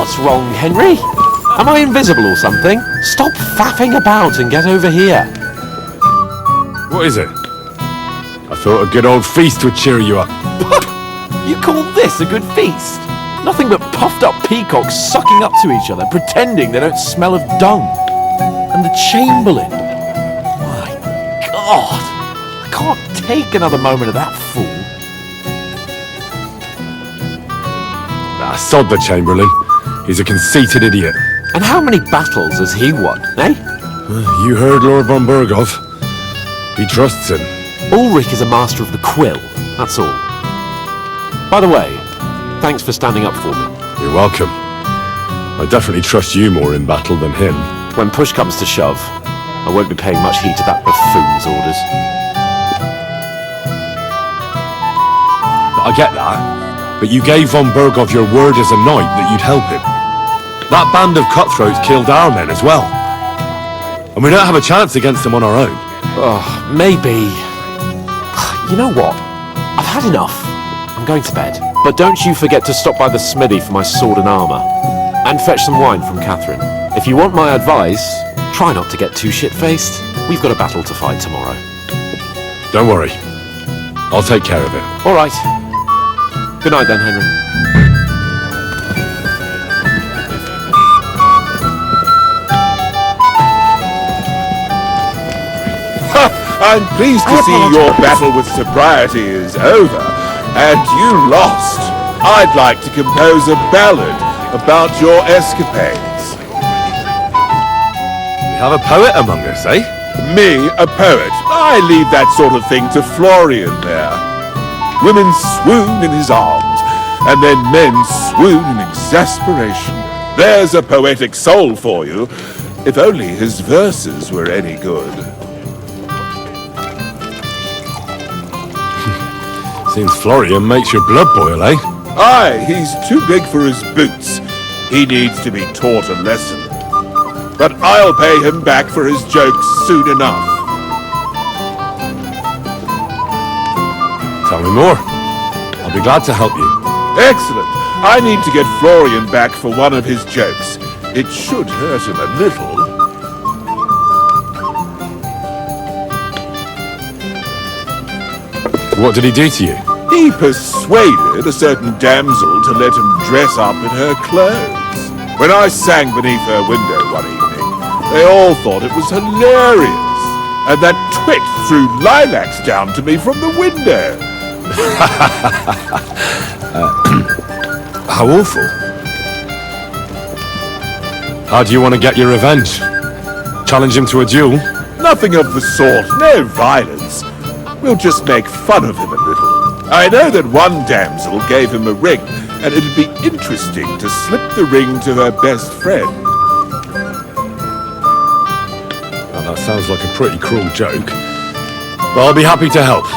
What's wrong, Henry? Am I invisible or something? Stop faffing about and get over here. What is it? I thought a good old feast would cheer you up. You call this a good feast? Nothing but puffed up peacocks sucking up to each other, pretending they don't smell of dung. And the Chamberlain. My God. I can't take another moment of that fool. Ah, sod the Chamberlain. He's a conceited idiot. And how many battles has he won, eh? You heard Lord von Berghoff. He trusts him. Ulrich is a master of the quill, that's all. By the way, thanks for standing up for me. You're welcome. I definitely trust you more in battle than him. When push comes to shove, I won't be paying much heed to that buffoon's orders. I get that, but you gave von Berghoff your word as a knight that you'd help him. That band of cutthroats killed our men as well. And we don't have a chance against them on our own. Oh, maybe. You know what? I've had enough. I'm going to bed. But don't you forget to stop by the smithy for my sword and armour. And fetch some wine from Catherine. If you want my advice, try not to get too shit-faced. We've got a battle to fight tomorrow. Don't worry. I'll take care of it. All right. Good night then, Henry. I'm pleased to see your battle with sobriety is over, and you lost. I'd like to compose a ballad about your escapades. We have a poet among us, eh? Me, a poet. I leave that sort of thing to Florian there. Women swoon in his arms, and then men swoon in exasperation. There's a poetic soul for you, if only his verses were any good. Seems Florian makes your blood boil, eh? Aye, he's too big for his boots. He needs to be taught a lesson. But I'll pay him back for his jokes soon enough. Tell me more. I'll be glad to help you. Excellent. I need to get Florian back for one of his jokes. It should hurt him a little. What did he do to you? He persuaded a certain damsel to let him dress up in her clothes. When I sang beneath her window one evening, they all thought it was hilarious. And that twit threw lilacs down to me from the window. How awful. How do you want to get your revenge? Challenge him to a duel? Nothing of the sort. No violence. We'll just make fun of him a little. I know that one damsel gave him a ring, and it'd be interesting to slip the ring to her best friend. Well, that sounds like a pretty cruel joke. But I'll be happy to help.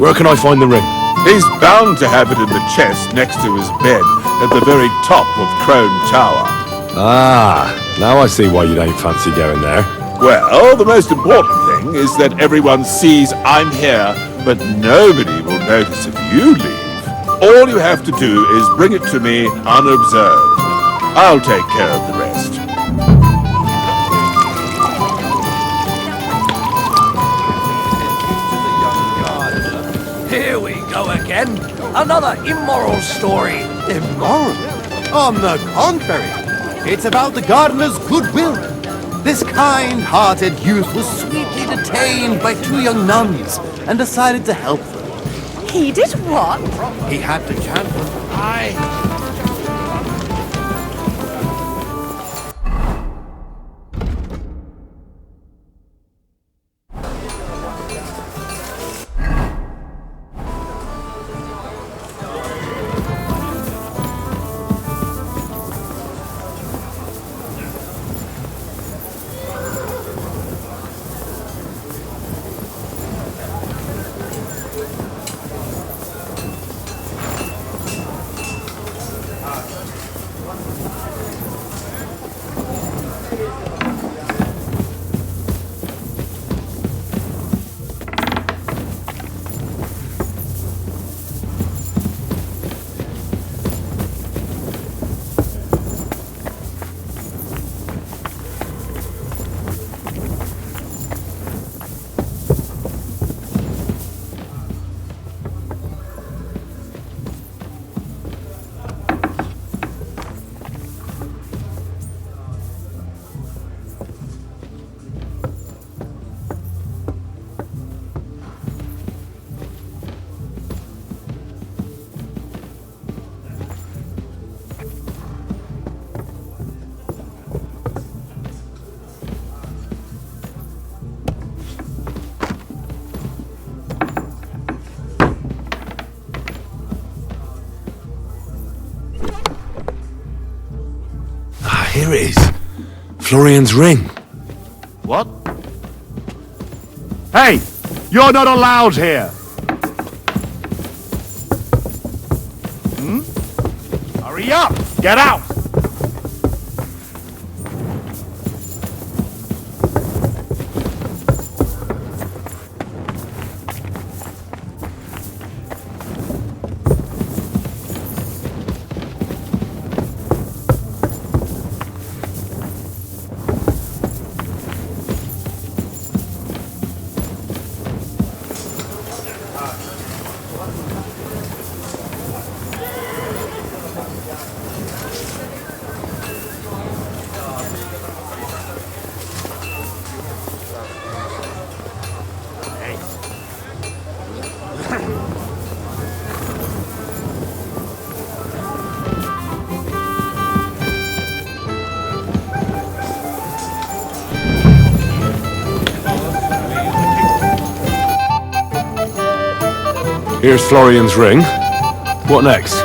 Where can I find the ring? He's bound to have it in the chest next to his bed, at the very top of Crone Tower. Ah, now I see why you don't fancy going there. Well, the most important thing is that everyone sees I'm here, but nobody will notice if you leave. All you have to do is bring it to me unobserved. I'll take care of the rest. Here we go again. Another immoral story. Immoral? On the contrary, it's about the gardener's goodwill. This kind-hearted youth was sweetly detained by two young nuns and decided to help them. He did what? He had to chant them. Here it is. Florian's ring. What? Hey! You're not allowed here! Hurry up! Get out! Here's Florian's ring. What next?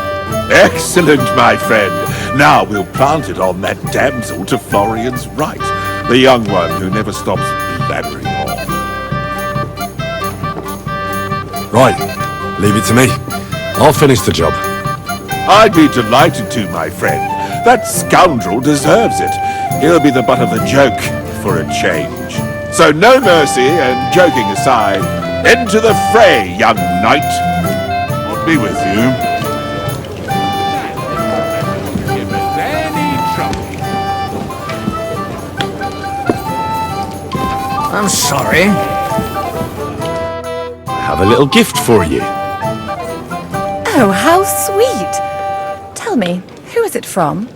Excellent, my friend. Now we'll plant it on that damsel to Florian's right. The young one who never stops blabbering on. Right. Leave it to me. I'll finish the job. I'd be delighted to, my friend. That scoundrel deserves it. He'll be the butt of a joke for a change. So no mercy, and joking aside, into the fray, young knight. I'll be with you. I'm sorry. I have a little gift for you. Oh, how sweet! Tell me, who is it from?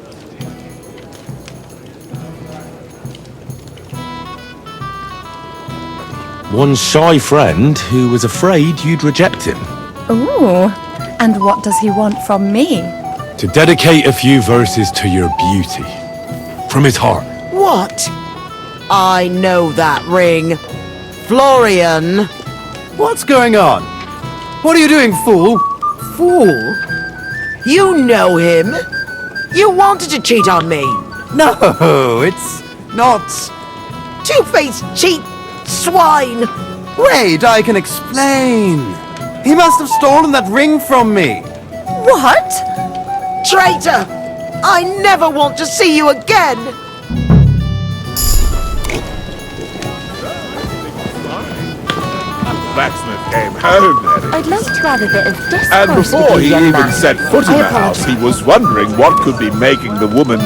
One shy friend who was afraid you'd reject him. Ooh, and what does he want from me? To dedicate a few verses to your beauty. From his heart. What? I know that ring. Florian! What's going on? What are you doing, fool? Fool? You know him. You wanted to cheat on me. No, it's not... Two-faced cheat swine! Wait, I can explain. He must have stolen that ring from me. What? Traitor! I never want to see you again! Blacksmith came home then. I'd like to have a bit of discourse And before with he you, young even man. set foot in I the house, he was wondering what could be making the woman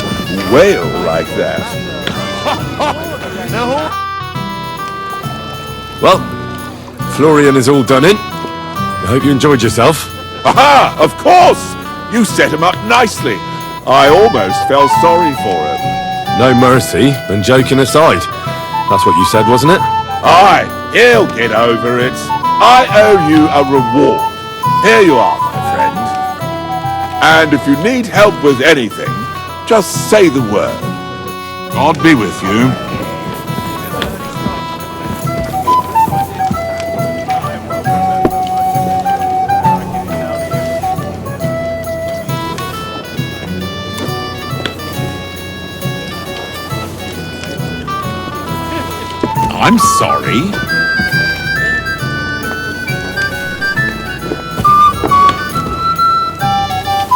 wail like that. Well, Florian is all done in. I hope you enjoyed yourself. Aha! Of course! You set him up nicely. I almost felt sorry for him. No mercy, and joking aside. That's what you said, wasn't it? Aye, he'll get over it. I owe you a reward. Here you are, my friend. And if you need help with anything, just say the word. God be with you. I'm sorry.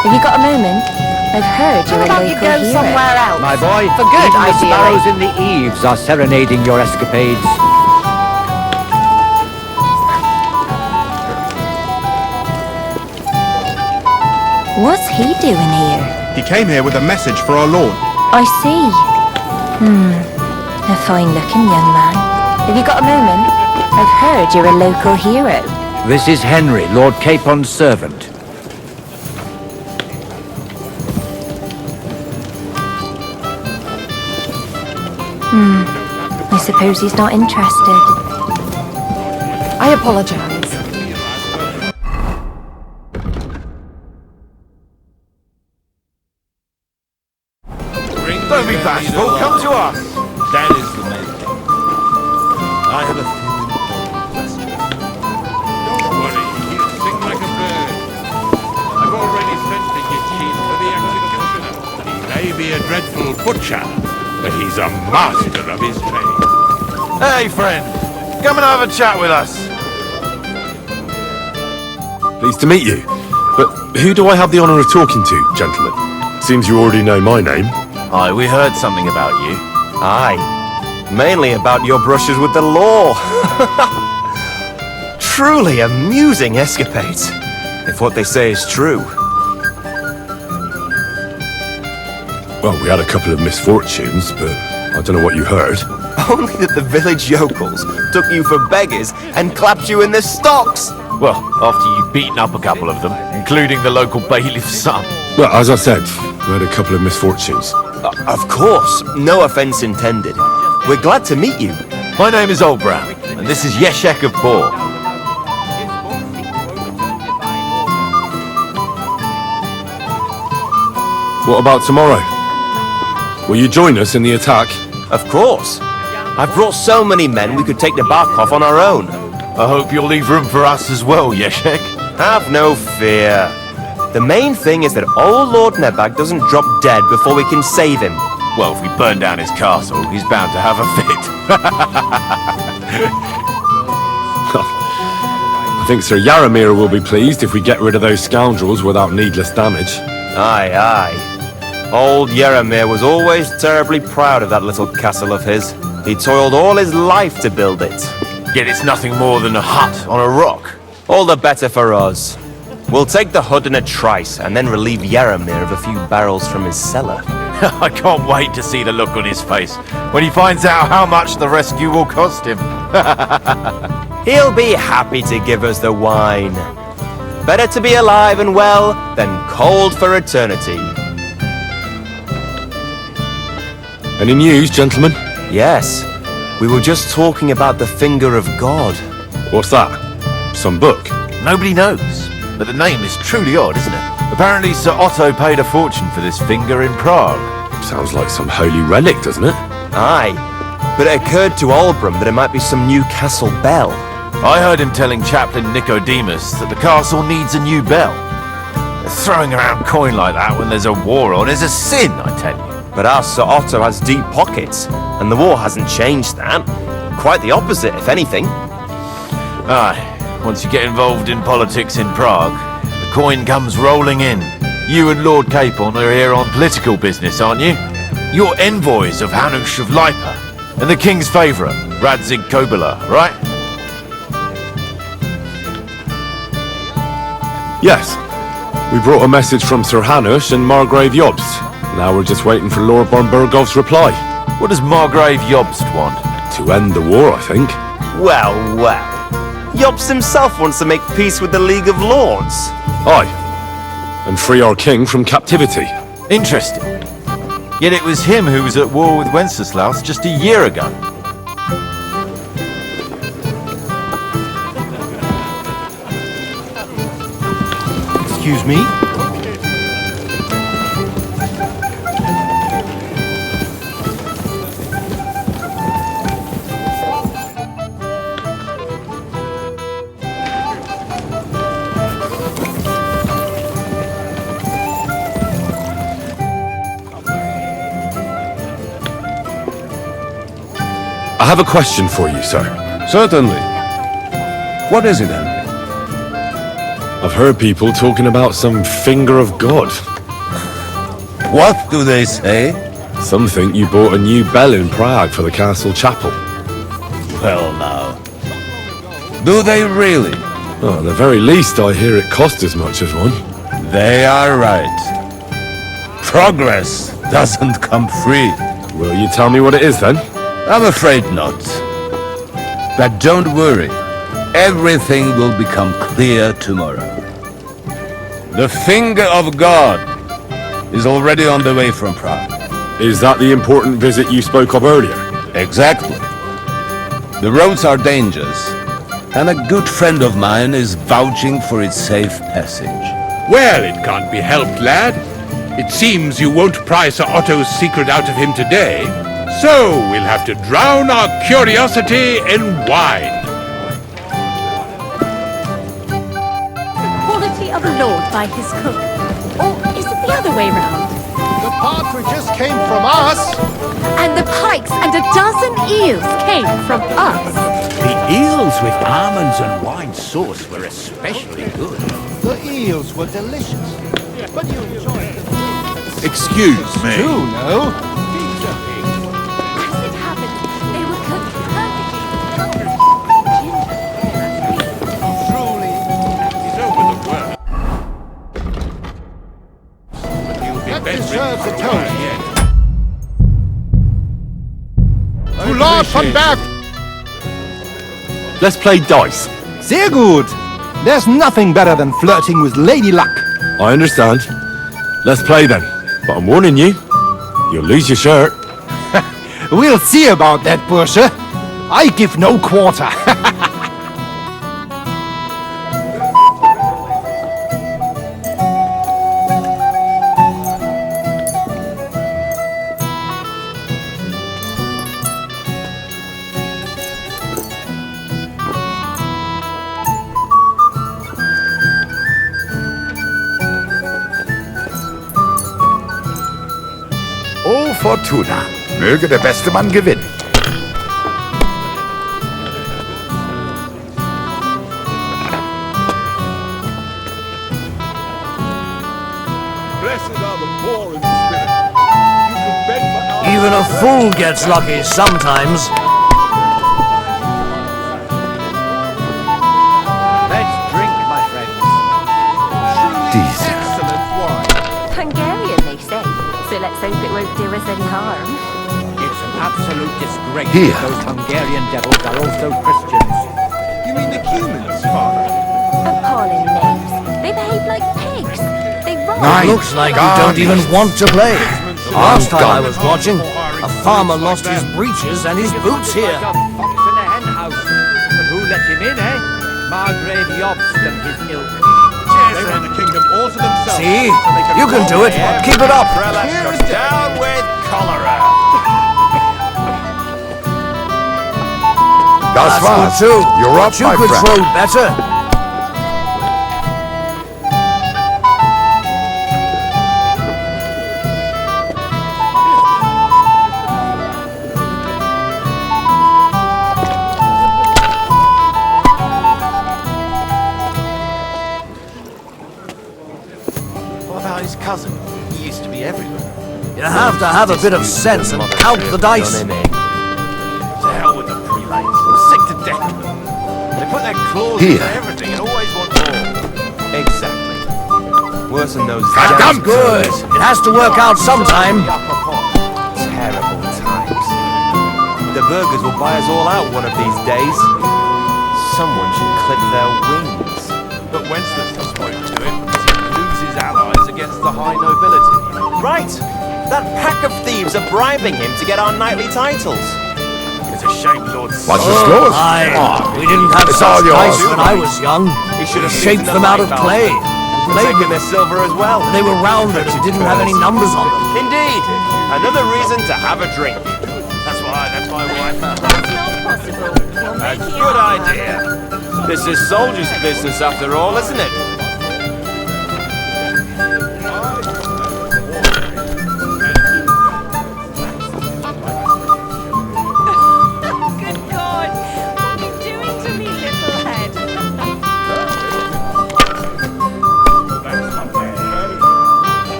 Have you got a moment? I've heard you're a local hero. else? My boy, For good, even the ideally. sparrows in the eaves are serenading your escapades. What's he doing here? He came here with a message for our Lord. I see. A fine-looking young man. Have you got a moment? I've heard you're a local hero. This is Henry, Lord Capon's servant. I suppose he's not interested. I apologize. Don't be bashful, come to us! That is the main thing. I have a feeling question. Don't worry, he'll sing like a bird. I've already sent the guillotine for the executioner. He's may be a dreadful butcher, but he's a master of his trade. Hey, friend. Come and have a chat with us. Pleased to meet you. But who do I have the honor of talking to, gentlemen? Seems you already know my name. Aye, we heard something about you. Aye. Mainly about your brushes with the law. Truly amusing escapades, if what they say is true. Well, we had a couple of misfortunes, but I don't know what you heard. Only that the village yokels took you for beggars and clapped you in the stocks. Well, after you've beaten up a couple of them, including the local bailiff's son. Well, as I said, we had a couple of misfortunes. Of course, no offense intended. We're glad to meet you. My name is Old Brown, and this is Yeshek of Bor. What about tomorrow? Will you join us in the attack? Of course. I've brought so many men we could take the bark off on our own. I hope you'll leave room for us as well, Yeshek. Have no fear. The main thing is that old Lord Nebag doesn't drop dead before we can save him. Well, if we burn down his castle, he's bound to have a fit. I think Sir Yaramir will be pleased if we get rid of those scoundrels without needless damage. Aye, aye. Old Yaramir was always terribly proud of that little castle of his. He toiled all his life to build it. Yet it's nothing more than a hut on a rock. All the better for us. We'll take the hut in a trice and then relieve Yaramir of a few barrels from his cellar. I can't wait to see the look on his face when he finds out how much the rescue will cost him. He'll be happy to give us the wine. Better to be alive and well than cold for eternity. Any news, gentlemen? Yes. We were just talking about the finger of God. What's that? Some book? Nobody knows, but the name is truly odd, isn't it? Apparently Sir Otto paid a fortune for this finger in Prague. Sounds like some holy relic, doesn't it? Aye, but it occurred to Olbram that it might be some new castle bell. I heard him telling Chaplain Nicodemus that the castle needs a new bell. Throwing around coin like that when there's a war on is a sin, I tell you. But our Sir Otto has deep pockets, and the war hasn't changed that. Quite the opposite, if anything. Aye, once you get involved in politics in Prague, the coin comes rolling in. You and Lord Capon are here on political business, aren't you? You're envoys of Hanush of Lipa, and the king's favourite, Radzig Kobyla, right? Yes. We brought a message from Sir Hanush and Margrave Jobst. Now we're just waiting for Lord Bornbergov's reply. What does Margrave Jobst want? To end the war, I think. Well, well. Jobst himself wants to make peace with the League of Lords. Aye. And free our king from captivity. Interesting. Yet it was him who was at war with Wenceslaus just a year ago. Excuse me? I have a question for you, sir. Certainly. What is it, Henry? I've heard people talking about some finger of God. What do they say? Some think you bought a new bell in Prague for the castle chapel. Well, now. Do they really? Well, at the very least, I hear it cost as much as one. They are right. Progress doesn't come free. Will you tell me what it is, then? I'm afraid not. But don't worry. Everything will become clear tomorrow. The finger of God is already on the way from Prague. Is that the important visit you spoke of earlier? Exactly. The roads are dangerous, and a good friend of mine is vouching for its safe passage. Well, it can't be helped, lad. It seems you won't pry Sir Otto's secret out of him today, so we'll have to drown our curiosity in wine. The quality of a lord by his cook. Or is it the other way round? The Partridges came from us. And the pikes and a dozen eels came from us. The eels with almonds and wine sauce were especially good. The eels were delicious. But you enjoyed them. Excuse me. Too, no? As it happened, they were cooked perfectly. Truly. He's over the world. But he'll be That bedridden deserves for a a toast. while yet. To Lord von Berg. Let's play dice. Sehr gut. There's nothing better than flirting with Lady Luck. I understand. Let's play then. But I'm warning you, you'll lose your shirt. We'll see about that, Bursche. I give no quarter. Oh, Fortuna. Möge der beste Mann gewinnen. Blessed are the poor in spirit. You can beg for our... Even a fool gets lucky sometimes. Let's drink, my friends. Excellent wine. Hungarian, they say. So let's hope it won't do us any harm. It's an absolute disgrace that those Hungarian devils are also Christians. You mean the humans, Father? Appalling names. They behave like pigs. They rob. Looks like you don't even want to play. Last time I was watching, a farmer lost his breeches and his boots here. Like a fox in a hen house. But who let him in, eh? Margrave Jobst and his ilk. They want the kingdom all to themselves. See? You can do it. Keep it up. Down with cholera. That's good too. You're up, You my could friend. throw better. What about his cousin? He used to be everywhere. You have to have a bit of sense and count the dice. To hell with the prelates. I'm sick to death of them. They put their claws into everything and always want more. Exactly. Worse than those That's good. It has to work out sometime. terrible times. The burgers will buy us all out one of these days. Someone should clip their wings. But Wenceslas won't do it because he loses allies against the high nobility. Right! That pack of thieves are bribing him to get our knightly titles. It's a shame Lord What's the score? We didn't have such dice when I was young. He should have Shaped them out of clay. Played Taken with their silver as well. They were rounded and didn't have any numbers on them. Indeed! Another reason to have a drink. That's my wife. That's not possible. You're A making it good hard. idea. This is soldiers' business after all, isn't it? Good God! What are you doing to me, little head?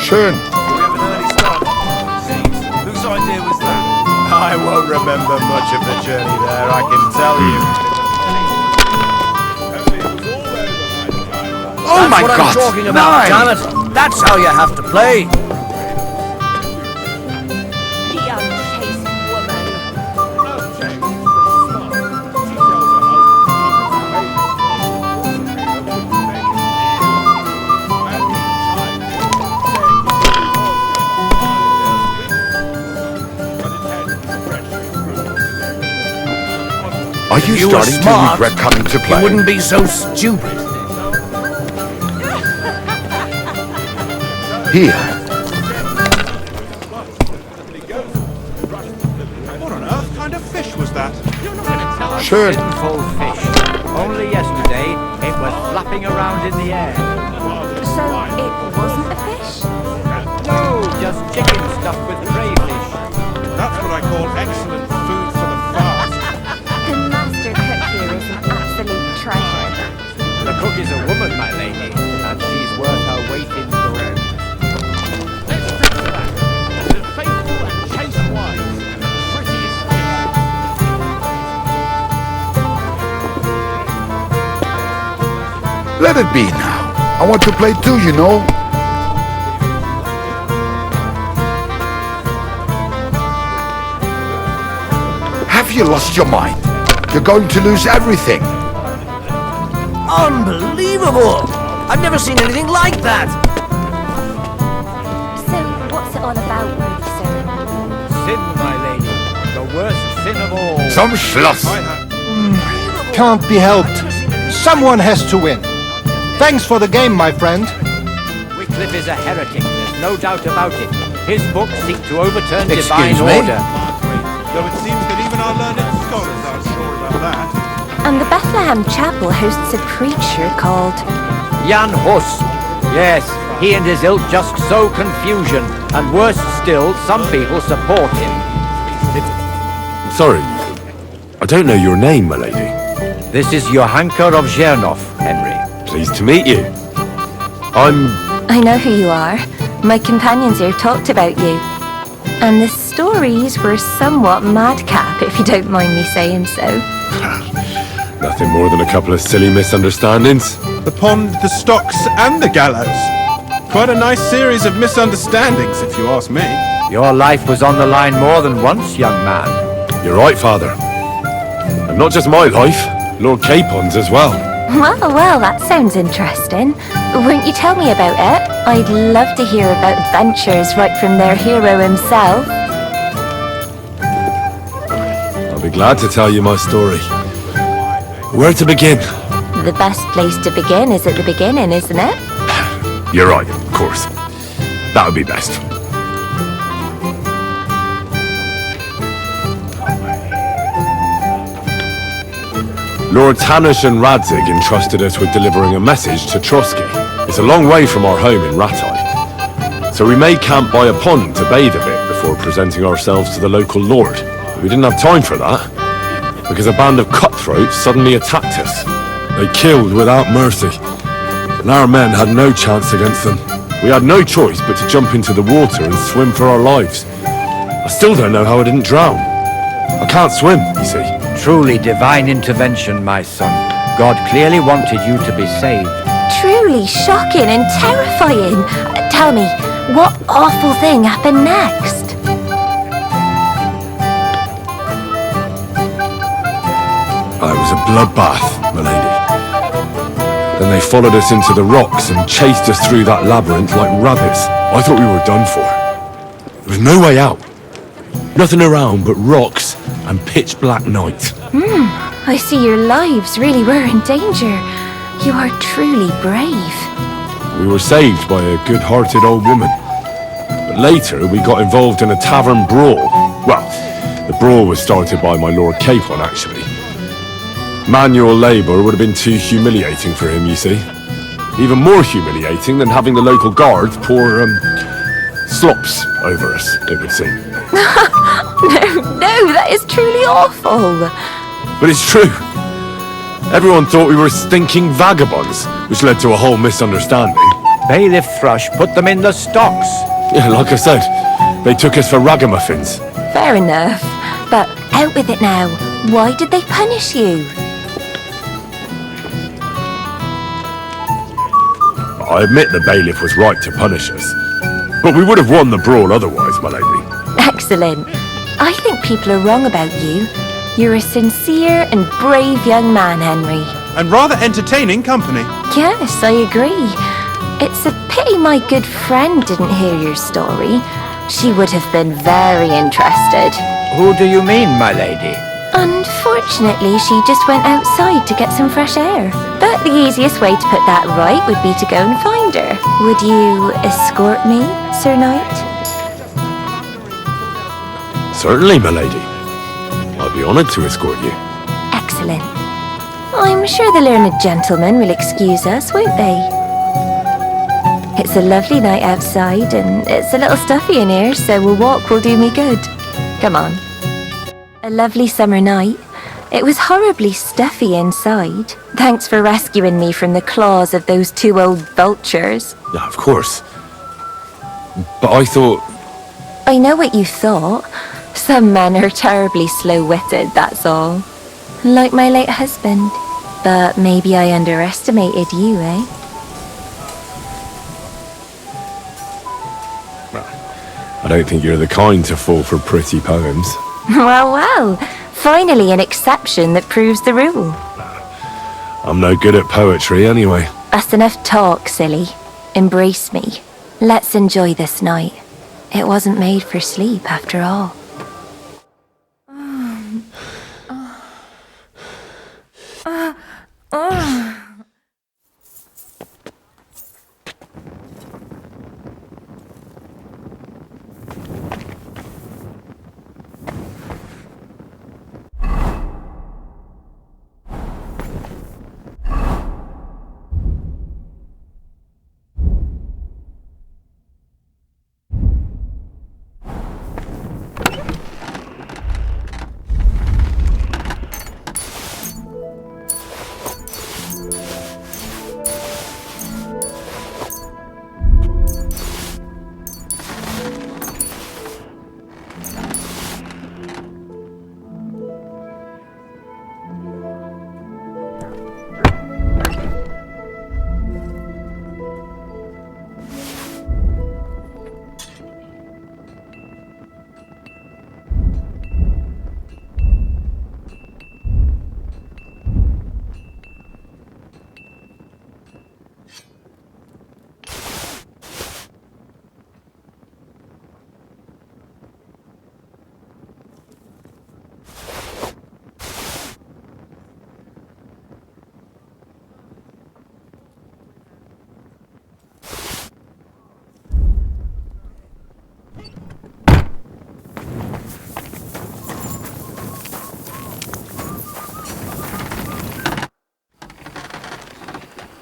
Schön. We have an early start. Seems. Whose idea was that? I won't remember much of the journey there, I can tell you. Oh my God! That's what I'm talking about, damn it! That's how you have to play. The unchaste woman. Are you starting to regret coming to play? You wouldn't be so stupid. Here. What on earth kind of fish was that? Schön. Sinful fish. Only yesterday, it was flapping around in the air. So it wasn't a cook is a woman, my lady, and she's worth her weight in gold. The faithful and chaste wives, prettiest Let it be now. I want to play too, you know. Have you lost your mind? You're going to lose everything. Unbelievable! I've never seen anything like that! So, what's it all about, worthy sir? Sin, my lady. The worst sin of all. Some schloss. Can't be helped. Someone has to win. Thanks for the game, my friend. Wycliffe is a heretic, there's no doubt about it. His books seek to overturn Excuse divine me? order. Though it seems that even our learned scholars aren't sure about that. And the Bethlehem Chapel hosts a preacher called... Jan Hus. Yes, he and his ilk just sow confusion. And worse still, some people support him. Sorry, I don't know your name, my lady. This is Johanka of Zhernov, Henry. Pleased to meet you. I know who you are. My companions here talked about you. And the stories were somewhat madcap, if you don't mind me saying so. Nothing more than a couple of silly misunderstandings. The pond, the stocks, and the gallows. Quite a nice series of misunderstandings, if you ask me. Your life was on the line more than once, young man. You're right, Father. And not just my life, Lord Capon's as well. Well, that sounds interesting. Won't you tell me about it? I'd love to hear about adventures right from their hero himself. I'll be glad to tell you my story. Where to begin? The best place to begin is at the beginning, isn't it? You're right, of course. That would be best. Lords Hanush and Radzig entrusted us with delivering a message to Trotsky. It's a long way from our home in Ratai. So we made camp by a pond to bathe a bit before presenting ourselves to the local lord. We didn't have time for that, because a band of cutthroats suddenly attacked us. They killed without mercy, and our men had no chance against them. We had no choice but to jump into the water and swim for our lives. I still don't know how I didn't drown. I can't swim, you see. Truly divine intervention, my son. God clearly wanted you to be saved. Truly shocking and terrifying. Tell me, what awful thing happened next? It was a bloodbath, my lady. Then they followed us into the rocks and chased us through that labyrinth like rabbits. I thought we were done for. There was no way out. Nothing around but rocks and pitch black night. I see your lives really were in danger. You are truly brave. We were saved by a good-hearted old woman. But later, we got involved in a tavern brawl. Well, the brawl was started by my Lord Capon, actually. Manual labour would have been too humiliating for him, you see. Even more humiliating than having the local guards pour, slops over us, it would seem. No, that is truly awful. But it's true. Everyone thought we were stinking vagabonds, which led to a whole misunderstanding. Bailiff Thrush put them in the stocks. Yeah, like I said, they took us for ragamuffins. Fair enough. But out with it now. Why did they punish you? I admit the bailiff was right to punish us. But we would have won the brawl otherwise, my lady. Excellent. I think people are wrong about you. You're a sincere and brave young man, Henry. And rather entertaining company. Yes, I agree. It's a pity my good friend didn't hear your story. She would have been very interested. Who do you mean, my lady? Unfortunately, she just went outside to get some fresh air. But the easiest way to put that right would be to go and find her. Would you escort me, Sir Knight? Certainly, my lady. I'd be honoured to escort you. Excellent. I'm sure the learned gentlemen will excuse us, won't they? It's a lovely night outside, and it's a little stuffy in here, so a walk will do me good. Come on. A lovely summer night. It was horribly stuffy inside. Thanks for rescuing me from the claws of those two old vultures. Yeah, of course. But I thought... I know what you thought. Some men are terribly slow-witted, that's all. Like my late husband. But maybe I underestimated you, eh? I don't think you're the kind to fall for pretty poems. Well. Finally an exception that proves the rule. I'm no good at poetry anyway. That's enough talk, silly. Embrace me. Let's enjoy this night. It wasn't made for sleep, after all.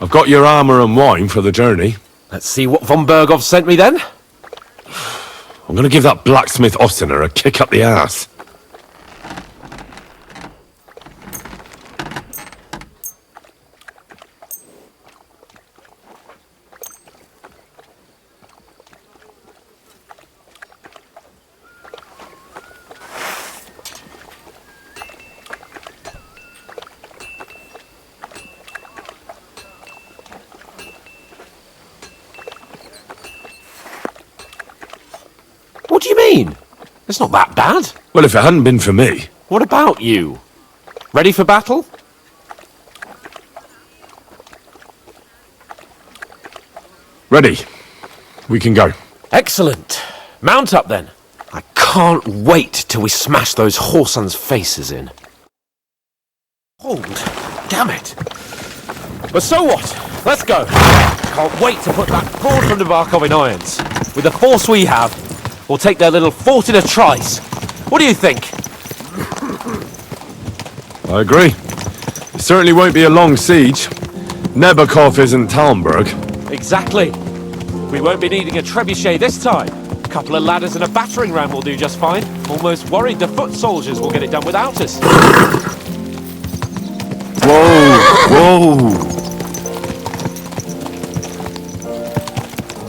I've got your armour and wine for the journey. Let's see what von Berghoff sent me then. I'm gonna give that blacksmith Ostener a kick up the ass. What do you mean? It's not that bad. Well, if it hadn't been for me... What about you? Ready for battle? Ready. We can go. Excellent. Mount up then. I can't wait till we smash those whoresons' faces in. Hold. Damn it. But so what? Let's go. Can't wait to put that fraud from the Barkov in irons. With the force we have, we'll take their little fort in a trice. What do you think? I agree. It certainly won't be a long siege. Nebakov isn't Talmberg. Exactly. We won't be needing a trebuchet this time. A couple of ladders and a battering ram will do just fine. Almost worried the foot soldiers will get it done without us. Whoa!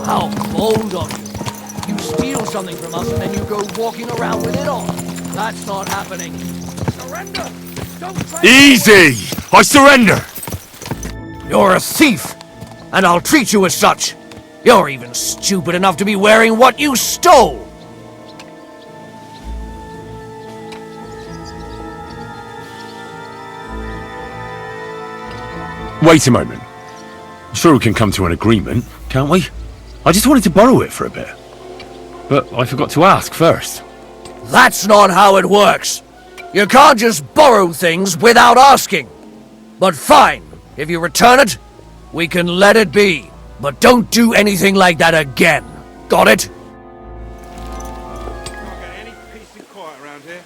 How bold of you. You steal something from us and then you go walking around with it on. That's not happening. Surrender! Don't try. Easy! I surrender! You're a thief, and I'll treat you as such. You're even stupid enough to be wearing what you stole. Wait a moment. Sure we can come to an agreement, can't we? I just wanted to borrow it for a bit. But I forgot to ask first. That's not how it works. You can't just borrow things without asking. But fine, if you return it, we can let it be. But don't do anything like that again. Got it? Can't get any peace and quiet around here.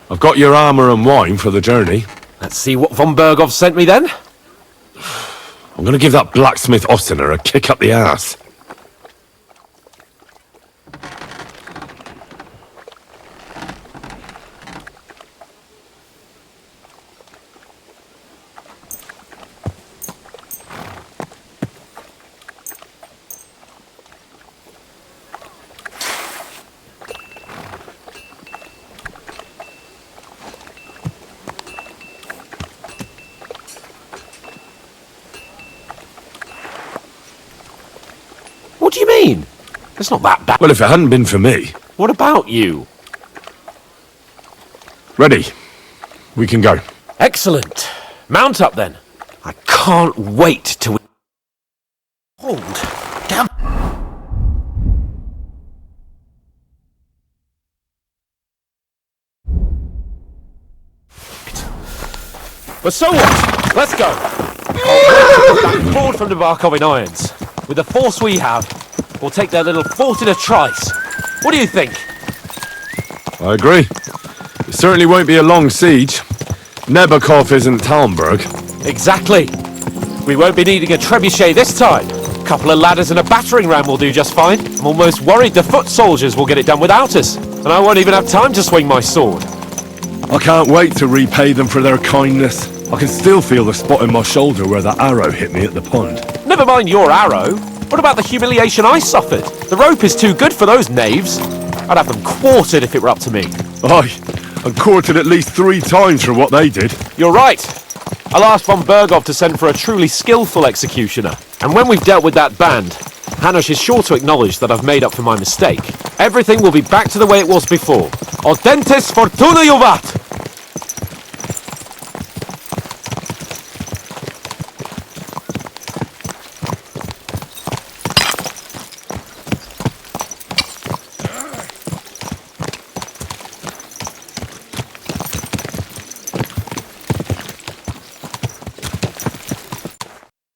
I've got your armour and wine for the journey. Let's see what von Bergov sent me then. I'm gonna give that blacksmith Ostener a kick up the ass. What do you mean? It's not that bad. Well, if it hadn't been for me... What about you? Ready. We can go. Excellent. Mount up then. I can't wait to... Hold. Damn. But so what? Let's go. Back forward from the Barkov in irons. With the force we have, we'll take their little fort in a trice. What do you think? I agree. It certainly won't be a long siege. Nebakov isn't Talmberg. Exactly. We won't be needing a trebuchet this time. A couple of ladders and a battering ram will do just fine. I'm almost worried the foot soldiers will get it done without us. And I won't even have time to swing my sword. I can't wait to repay them for their kindness. I can still feel the spot in my shoulder where that arrow hit me at the pond. Never mind your arrow. What about the humiliation I suffered? The rope is too good for those knaves. I'd have them quartered if it were up to me. Aye, and quartered at least 3 times for what they did. You're right. I'll ask von Bergov to send for a truly skillful executioner. And when we've dealt with that band, Hanush is sure to acknowledge that I've made up for my mistake. Everything will be back to the way it was before. Audentes fortuna juvat!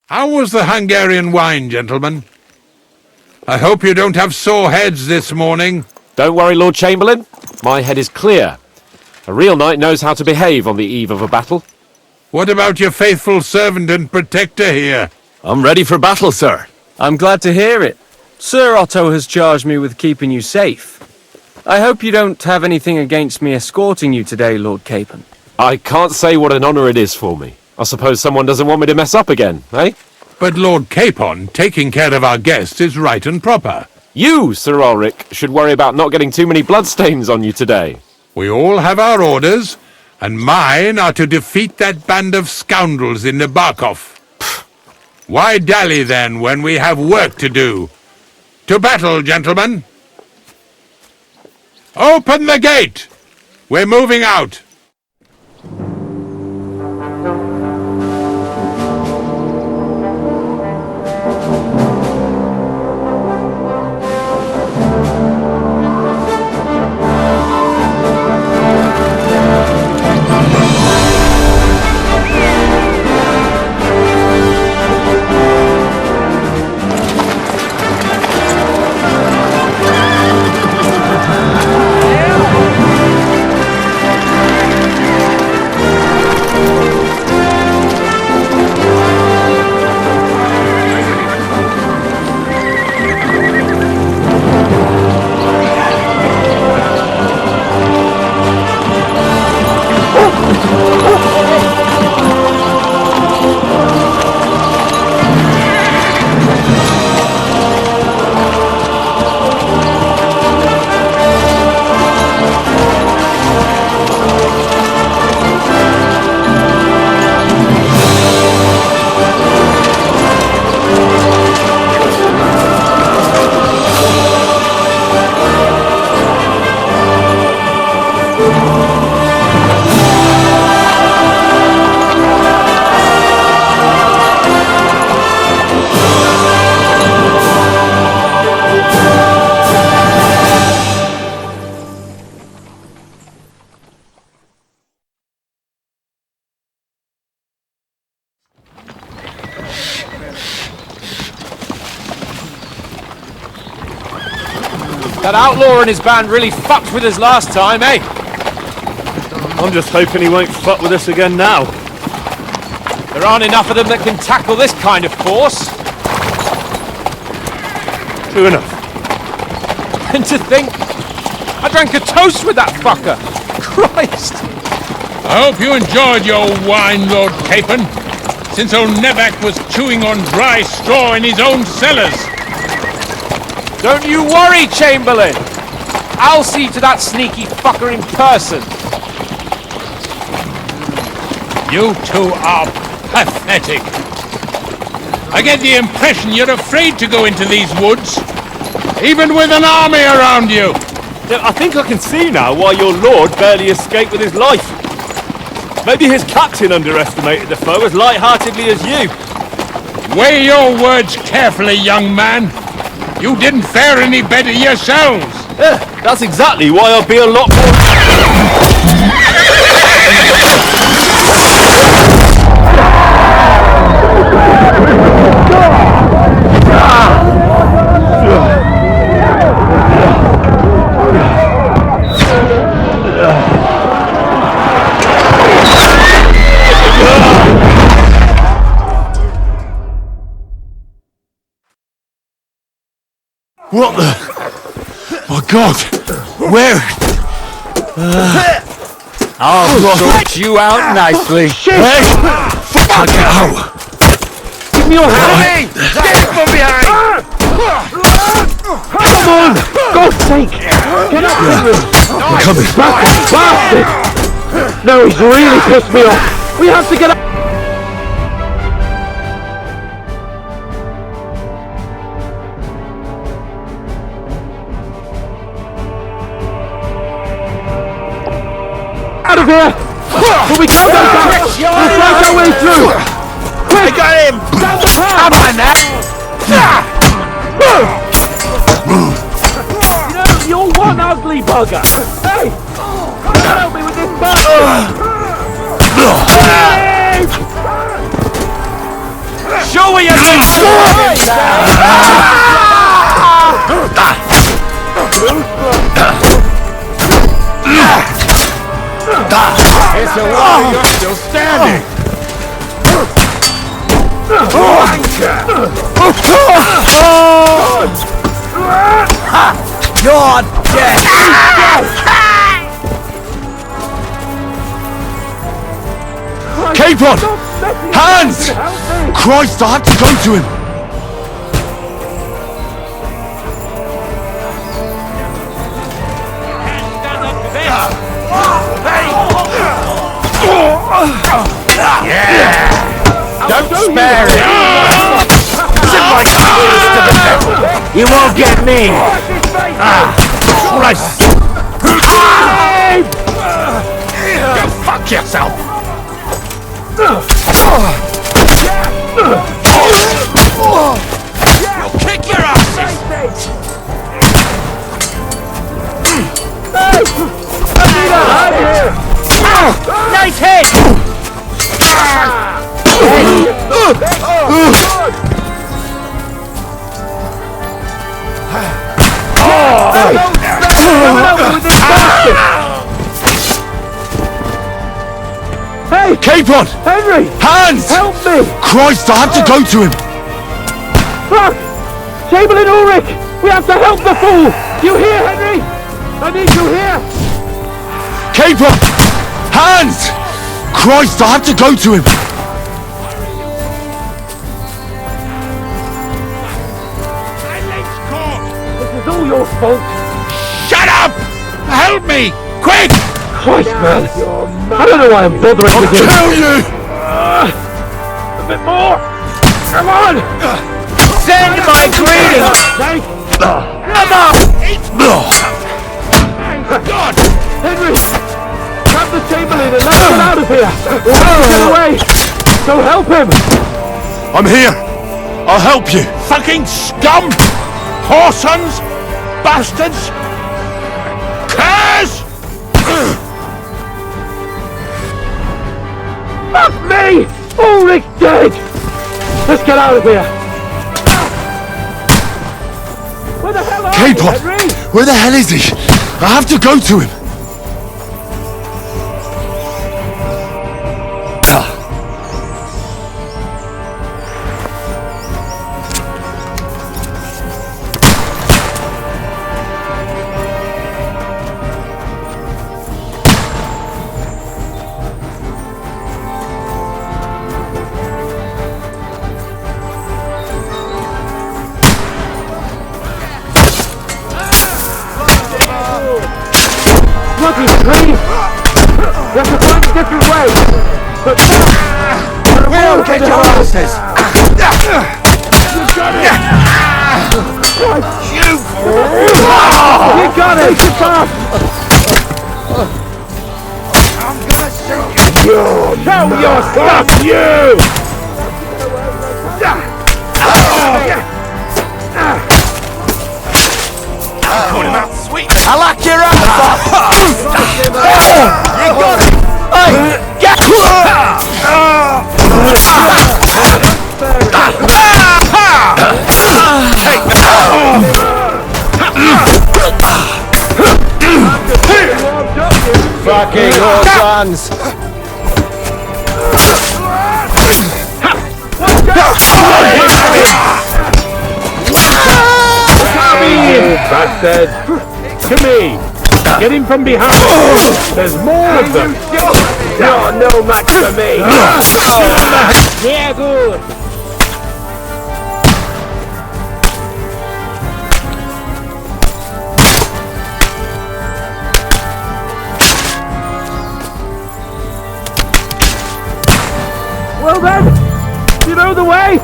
How was the Hungarian wine, gentlemen? I hope you don't have sore heads this morning. Don't worry, Lord Chamberlain. My head is clear. A real knight knows how to behave on the eve of a battle. What about your faithful servant and protector here? I'm ready for battle, sir. I'm glad to hear it. Sir Otto has charged me with keeping you safe. I hope you don't have anything against me escorting you today, Lord Capon. I can't say what an honour it is for me. I suppose someone doesn't want me to mess up again, eh? But Lord Capon, taking care of our guests is right and proper. You, Sir Ulrich, should worry about not getting too many bloodstains on you today. We all have our orders, and mine are to defeat that band of scoundrels in Nebakov. Why dally then when we have work to do? To battle, gentlemen! Open the gate! We're moving out! That outlaw and his band really fucked with us last time, eh? I'm just hoping he won't fuck with us again now. There aren't enough of them that can tackle this kind of force. True enough. And to think, I drank a toast with that fucker. Christ! I hope you enjoyed your wine, Lord Capon, since old Nevac was chewing on dry straw in his own cellars. Don't you worry, Chamberlain. I'll see to that sneaky fucker in person. You two are pathetic. I get the impression you're afraid to go into these woods, even with an army around you. I think I can see now why your lord barely escaped with his life. Maybe his captain underestimated the foe as light-heartedly as you. Weigh your words carefully, young man. You didn't fare any better yourselves. Yeah, that's exactly why I'll be a lot more... What the? My God! Where? I'll sort you out nicely. Hey! Fuck out! Give me your hand! Get it from behind! Come on! God's sake! Get up, Deliverance! I'm coming. Bastard! No, he's really pissed me off. We have to get up. Out of here! But we can't go back! We'll fight our way through! Quick! I got him! Down the path! Come on now! You know, you're one ugly bugger! Hey! Come on, help me with this bastard! Show me your It's a wonder you're still standing. You're dead! Capon! Hands! Christ, I have to go to him! Don't spare it! Sit my fingers to the metal! You won't get me! Christ! Go fuck yourself! You'll kick your asses! Nice hit! Hey! Capon! Henry! Hands! Help me! Christ, I have to go to him! Fuck! Chamberlain Ulrich! We have to help the fool! You hear, Henry? I need you here! Capon! Hands! Christ, I have to go to him! This is all your fault! Shut up! Help me! Quick! Christ, man! I don't know why I'm bothering with you! I'll kill you! A bit more! Come on! Send my greetings! Come on! Thank God! Henry! Grab the Chamberlain and let's get out of here! We'll have to get away! So help him! I'm here! I'll help you! Fucking scum! Whoresons! Bastards! Curs! Fuck me! Ulrich dead! Let's get out of here! Where the hell are you, Capon! Henry? Where the hell is he? I have to go to him! bloody scream! We have to find a different way! But... We'll get your asses! You got it! You got it! Take it back! I'm gonna shoot you! Show your stuff, you! Caught him out sweet! I like your ass! You got it! Hey! Get! Fucking guns! Bastard! To me! Get him from behind! There's more of them! You're no match for me! Yeah, good! Well then, you know the way?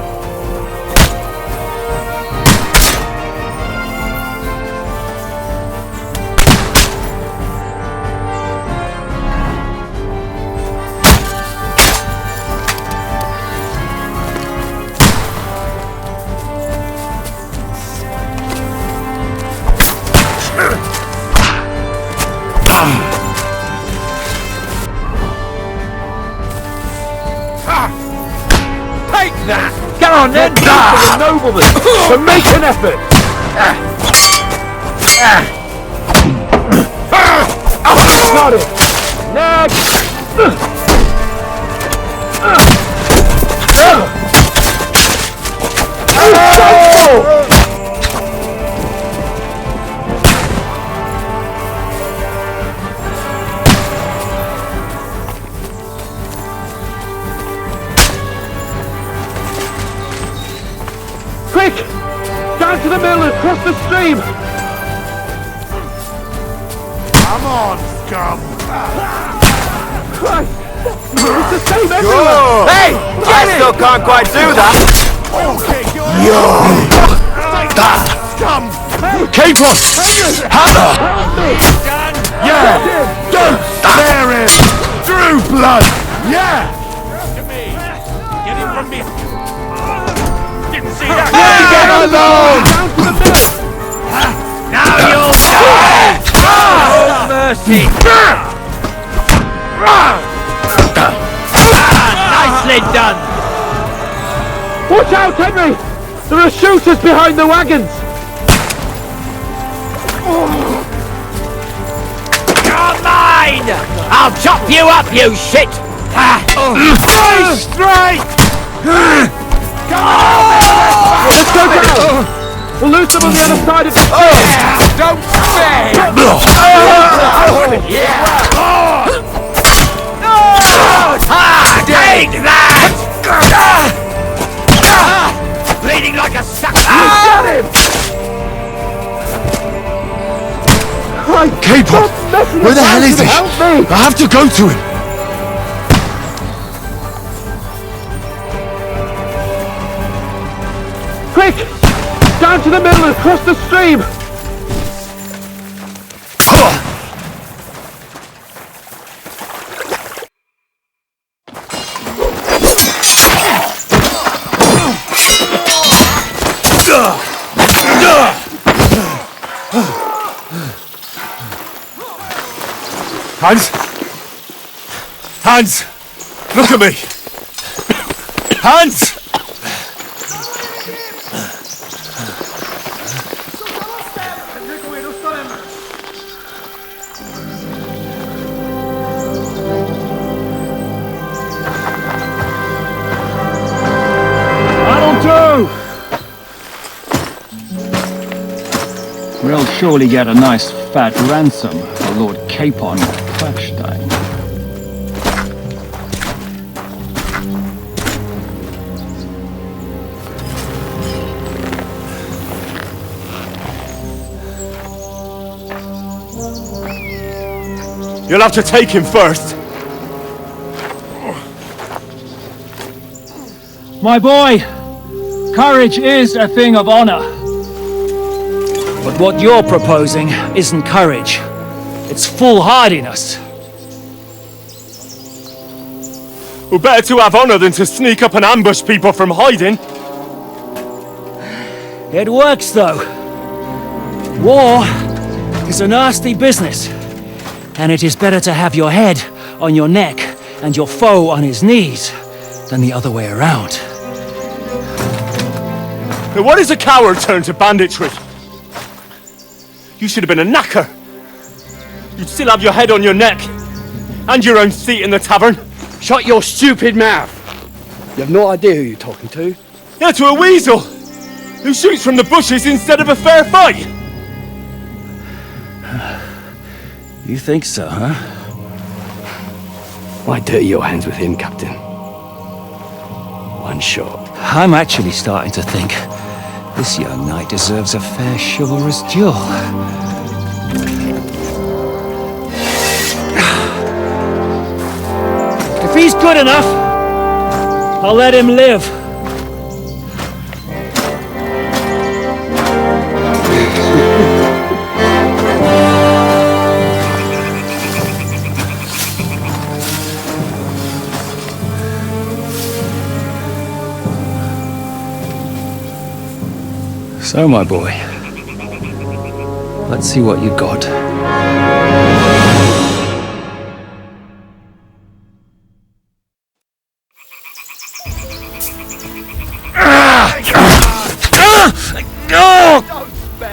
Get on then! For the nobleman! To make an effort! Got it! Next! Quick! Down to the mill and across the stream! Come on, scum! Christ! It's the same everywhere! Hey! I still can't quite do that! Okay, scum! Capon! Yeah! Don't spare him! Through blood! Yeah! Get him from behind! Get alone! Now you'll die! Oh, mercy! Nicely done! Watch out, Henry! There are shooters behind the wagons! You're mine! I'll chop you up, you shit! Strike! Let's go down! We'll lose them on the other side of the street! Don't spare! Take that! Bleeding like a sucker! Got him! Capon! Where the hell is he? Help me! I have to go to him! Quick! Down to the middle and across the stream! Hans! Hans! Look at me! Hans! We'll surely get a nice fat ransom for Lord Capon of Klackstein. You'll have to take him first. My boy, courage is a thing of honor. But what you're proposing isn't courage. It's foolhardiness. Well, better to have honor than to sneak up and ambush people from hiding. It works, though. War is a nasty business. And it is better to have your head on your neck and your foe on his knees than the other way around. Now, what is a coward turned to banditry? You should have been a knacker. You'd still have your head on your neck and your own seat in the tavern. Shut your stupid mouth! You have no idea who you're talking to. Yeah, to a weasel who shoots from the bushes instead of a fair fight. You think so, huh? Why dirty your hands with him, Captain? One shot. I'm actually starting to think this young knight deserves a fair chivalrous duel. If he's good enough, I'll let him live. So, my boy, let's see what you got.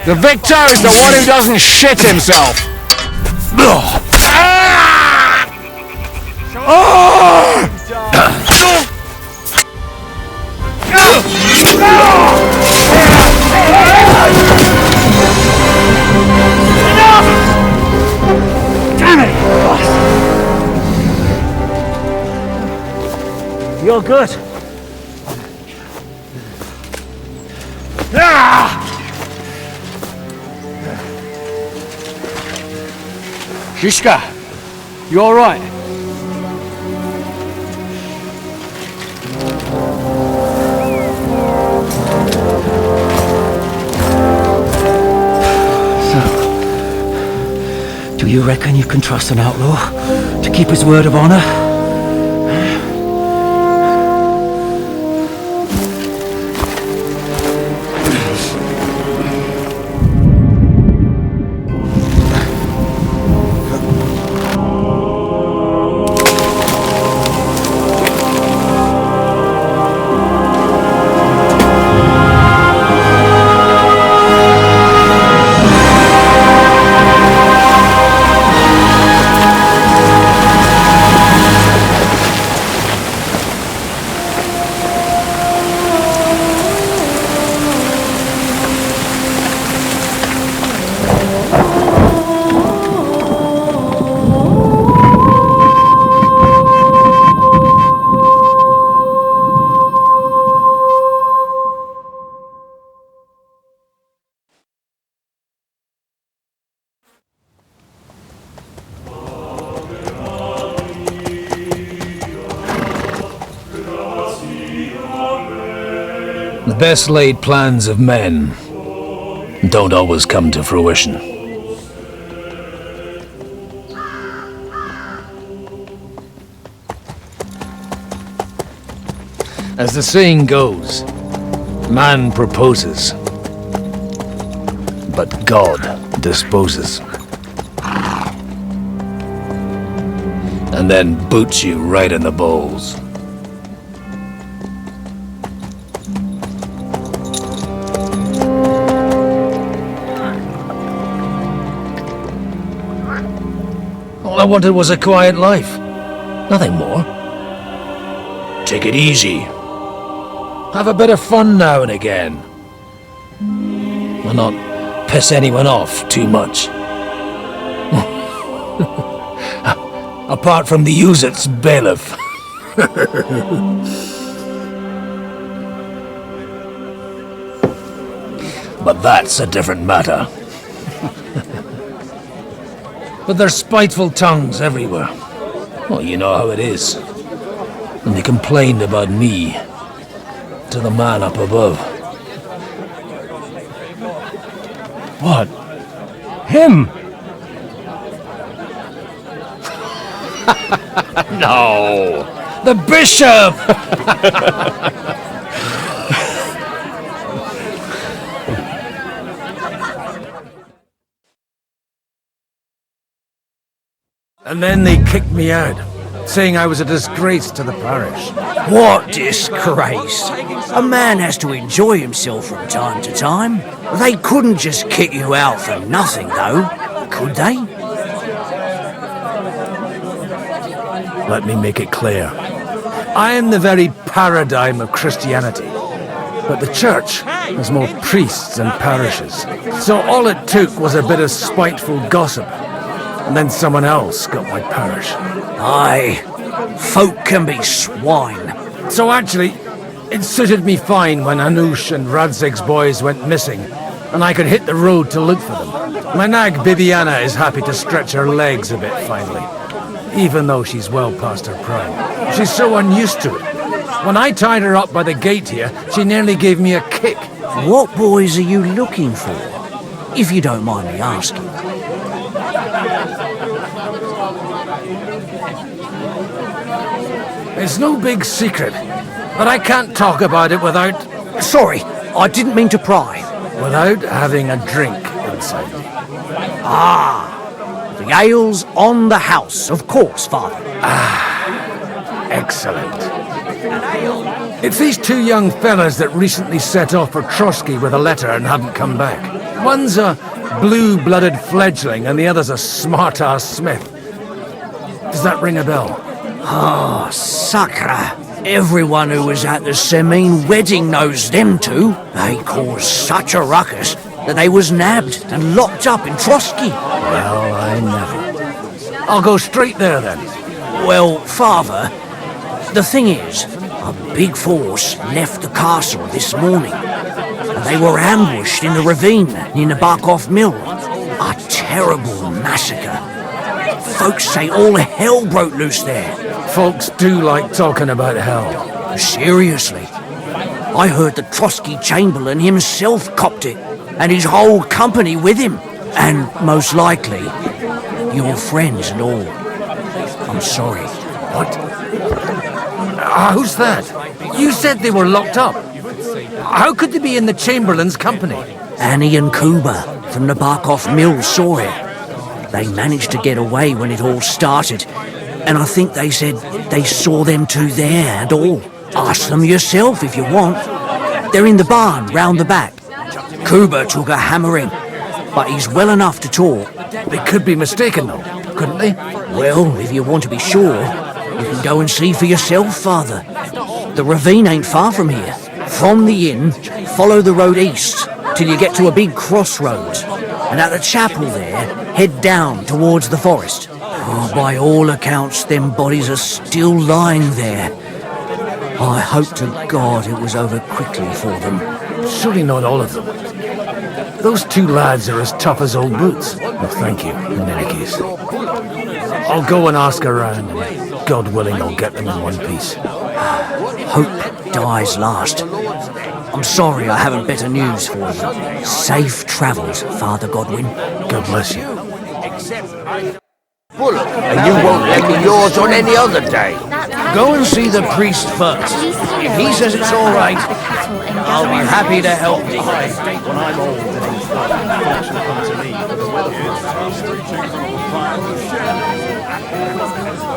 The victor is the one who doesn't shit himself. Damn it! You're good. Shishka, you all right? Do you reckon you can trust an outlaw to keep his word of honor? The best laid plans of men don't always come to fruition. As the saying goes, man proposes, but God disposes. And then boots you right in the balls. All I wanted was a quiet life. Nothing more. Take it easy. Have a bit of fun now and again. And not piss anyone off too much. Apart from the Uset's bailiff. But that's a different matter. But there's spiteful tongues everywhere. Well, you know how it is. And they complained about me to the man up above. What? Him? No! The bishop! And then they kicked me out, saying I was a disgrace to the parish. What disgrace? A man has to enjoy himself from time to time. They couldn't just kick you out for nothing, though, could they? Let me make it clear. I am the very paradigm of Christianity. But the church has more priests than parishes. So all it took was a bit of spiteful gossip. And then someone else got my parish. Aye, folk can be swine. So actually, it suited me fine when Anush and Radzig's boys went missing, and I could hit the road to look for them. My nag Bibiana is happy to stretch her legs a bit finally, even though she's well past her prime. She's so unused to it. When I tied her up by the gate here, she nearly gave me a kick. What boys are you looking for, if you don't mind me asking? It's no big secret, but I can't talk about it without... Sorry, I didn't mean to pry. Without having a drink inside me. Ah, the ale's on the house, of course, Father. Ah, excellent. It's these two young fellas that recently set off for Trotsky with a letter and haven't come back. One's a blue-blooded fledgling and the other's a smart-ass smith. Does that ring a bell? Ah, Sakra. Everyone who was at the Semine wedding knows them two. They caused such a ruckus that they was nabbed and locked up in Trotsky. Well, I never. I'll go straight there then. Well, Father, the thing is, a big force left the castle this morning. And they were ambushed in the ravine near the Barkov Mill. A terrible massacre. Folks say all hell broke loose there. Folks do like talking about hell. Seriously. I heard the Trotsky Chamberlain himself copped it, and his whole company with him. And most likely, your friends and all. I'm sorry. What? Who's that? You said they were locked up. How could they be in the Chamberlain's company? Annie and Kuba from the Barkov Mill saw it. They managed to get away when it all started, and I think they said they saw them two there and all. Ask them yourself if you want. They're in the barn round the back. Kuba took a hammering, but he's well enough to talk. They could be mistaken though, couldn't they? Well, if you want to be sure, you can go and see for yourself, Father. The ravine ain't far from here. From the inn, follow the road east till you get to a big crossroads, and at the chapel there, head down towards the forest. Oh, by all accounts, them bodies are still lying there. I hope to God it was over quickly for them. Surely not all of them. Those two lads are as tough as old boots. Well, thank you, in any case. I'll go and ask around, and God willing, I'll get them in one piece. Hope dies last. I'm sorry I haven't better news for you. Safe travels, Father Godwin. God bless you. And you won't let me yours on any other day. Go and see the priest first. If he says it's all right, I'll be happy to help you. When I'm old and folks will come to me for the weather.